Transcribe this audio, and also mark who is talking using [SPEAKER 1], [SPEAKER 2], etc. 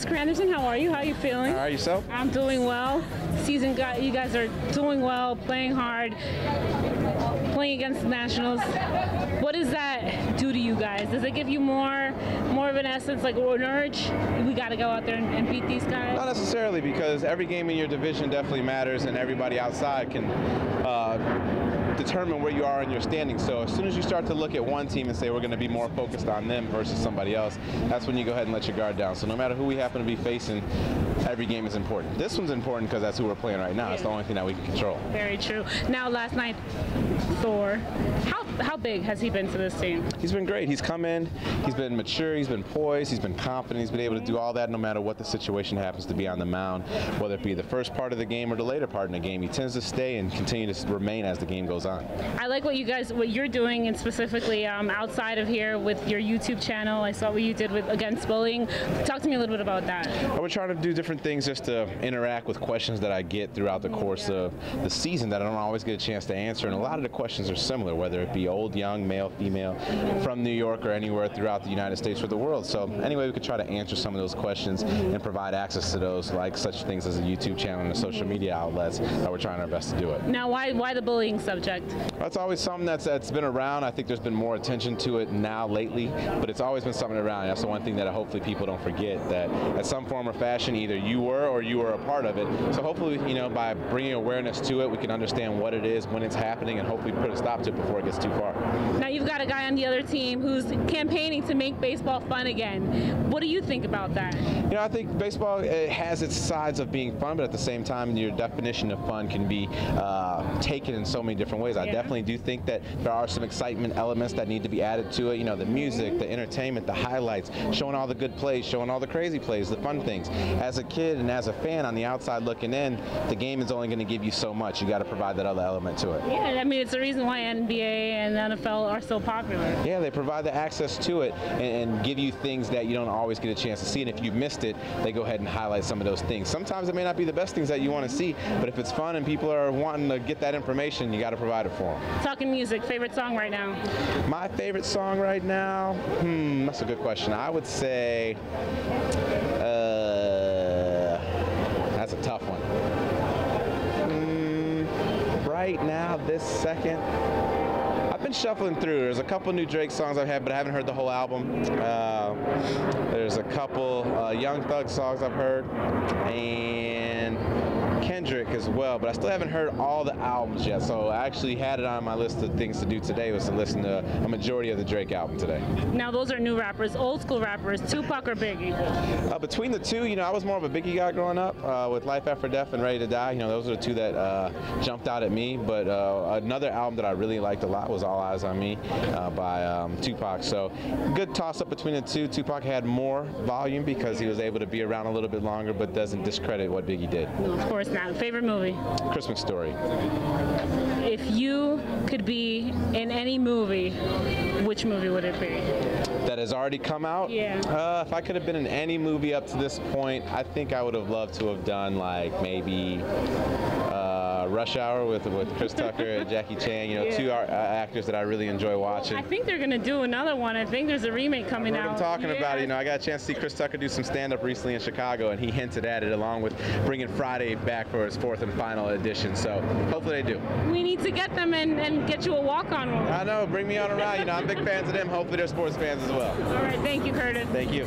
[SPEAKER 1] Granderson, how are you? How are you feeling?
[SPEAKER 2] All right, yourself?
[SPEAKER 1] I'm doing well. You guys are doing well, playing hard, playing against the Nationals. What does that do to you guys? Does it give you more of an essence, like an urge? We got to go out there and beat these guys?
[SPEAKER 2] Not necessarily, because every game in your division definitely matters, and everybody outside can determine where you are in your standing. So as soon as you start to look at one team and say we're going to be more focused on them versus somebody else, that's when you go ahead and let your guard down. So no matter who we happen to be facing, every game is important. This one's important because that's who we're playing right now. It's the only thing that we can control.
[SPEAKER 1] Very true. Now, last night, Thor, how big has he been to this team?
[SPEAKER 2] He's been great. He's come in, he's been mature, he's been poised, he's been confident, he's been able to do all that no matter what the situation happens to be on the mound, whether it be the first part of the game or the later part in the game. He tends to stay and continue to remain as the game goes on.
[SPEAKER 1] I like what you're doing, and specifically outside of here with your YouTube channel. I saw what you did with Against Bullying. Talk to me a little bit about that.
[SPEAKER 2] We're trying to do different things just to interact with questions that I get throughout the course of the season that I don't always get a chance to answer, and a lot of the questions are similar, whether it be old, young, male, female, from New York or anywhere throughout the United States or the world. So anyway, we could try to answer some of those questions and provide access to those, like such things as a YouTube channel and the social media outlets, that we're trying our best to do it.
[SPEAKER 1] Now, why the bullying subject?
[SPEAKER 2] That's always something that's been around. I think there's been more attention to it now lately, but it's always been something around. That's the one thing that hopefully people don't forget, that at some form or fashion, either you were or you were a part of it. So hopefully, by bringing awareness to it, we can understand what it is, when it's happening, and hopefully put a stop to it before it gets too far.
[SPEAKER 1] Now, you've got a guy on the other team who's campaigning to make baseball fun again. What do you think about that?
[SPEAKER 2] I think baseball has its sides of being fun, but at the same time, your definition of fun can be taken in so many different ways. I definitely do think that there are some excitement elements that need to be added to it. The music, the entertainment, the highlights, showing all the good plays, showing all the crazy plays, the fun things. As a kid and as a fan on the outside looking in, the game is only going to give you so much. You got to provide that other element to it.
[SPEAKER 1] Yeah, I mean, it's the reason why NBA and NFL are so popular. Yeah,
[SPEAKER 2] they provide the access to it and give you things that you don't always get a chance to see. And if you've missed it, they go ahead and highlight some of those things. Sometimes it may not be the best things that you want to see, but if it's fun and people are wanting to get that information, you got to provide it for them.
[SPEAKER 1] Talking music, favorite song right now?
[SPEAKER 2] My favorite song right now? That's a good question. I would say, that's a tough one. Right now, this second, I've been shuffling through. There's a couple new Drake songs I've had, but I haven't heard the whole album. There's a couple Young Thug songs I've heard, and Kendrick as well, but I still haven't heard all the albums yet, so I actually had it on my list of things to do today, was to listen to a majority of the Drake album today.
[SPEAKER 1] Now, those are new rappers, old school rappers, Tupac or Biggie?
[SPEAKER 2] Between the two, I was more of a Biggie guy growing up, with Life After Death and Ready to Die. Those are the two that jumped out at me, but another album that I really liked a lot was All Eyes on Me by Tupac. So good toss-up between the two. Tupac had more volume because he was able to be around a little bit longer, but doesn't discredit what Biggie did.
[SPEAKER 1] No, of course not. Favorite movie?
[SPEAKER 2] Christmas Story.
[SPEAKER 1] If you could be in any movie, which movie would it be?
[SPEAKER 2] That has already come out?
[SPEAKER 1] Yeah.
[SPEAKER 2] If I could have been in any movie up to this point, I think I would have loved to have done like maybe Rush Hour with Chris Tucker and Jackie Chan, two actors that I really enjoy watching.
[SPEAKER 1] I think they're going to do another one. I think there's a remake coming out.
[SPEAKER 2] I'm talking about it. I got a chance to see Chris Tucker do some stand-up recently in Chicago, and he hinted at it along with bringing Friday back for his 4th and final edition. So hopefully they do.
[SPEAKER 1] We need to get them and get you a walk-on one.
[SPEAKER 2] I know. Bring me on around. I'm big fans of them. Hopefully they're sports fans as well.
[SPEAKER 1] All right. Thank you, Curtis.
[SPEAKER 2] Thank you.